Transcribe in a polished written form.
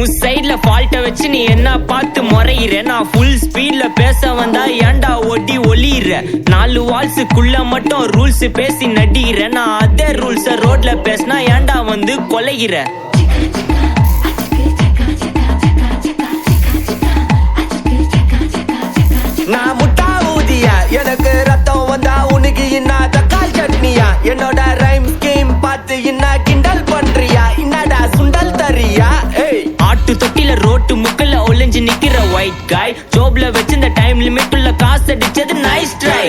உன் சைட்ல ஃபால்ட்ட வச்சு நீ என்ன பார்த்து முறையிற. நான் ஃபுல் ஸ்பீட்ல பேச வந்தா ஏன்டா ஒட்டி ஒளியிற. 4 வால்ஸுக்குள்ள மட்டும் ரூல்ஸ் பேசி நடிகிற. நான் அதே ரூல்ஸ ரோட்ல பேசினா ஏன்டா வந்து கொலைகிற. நான் முட்டா ஊதியா, எனக்கு ரத்தம் வந்தா உனக்கு என்ன தக்காளி சட்னியா. என்னோட ரைம் ஸ்கீம் பார்த்து என்ன கிண்டல் பண்றியா. என்னடா சுண்டல் தரியா. ஆட்டு தொட்டில ரோட்டு முக்கல்ல ஒளிஞ்சு நிக்கிற ஒயிட் காய். ஜோப்ல வச்சு இந்த டைம் லிமிட் உள்ள காசு அடிச்சது நைஸ் ட்ரை.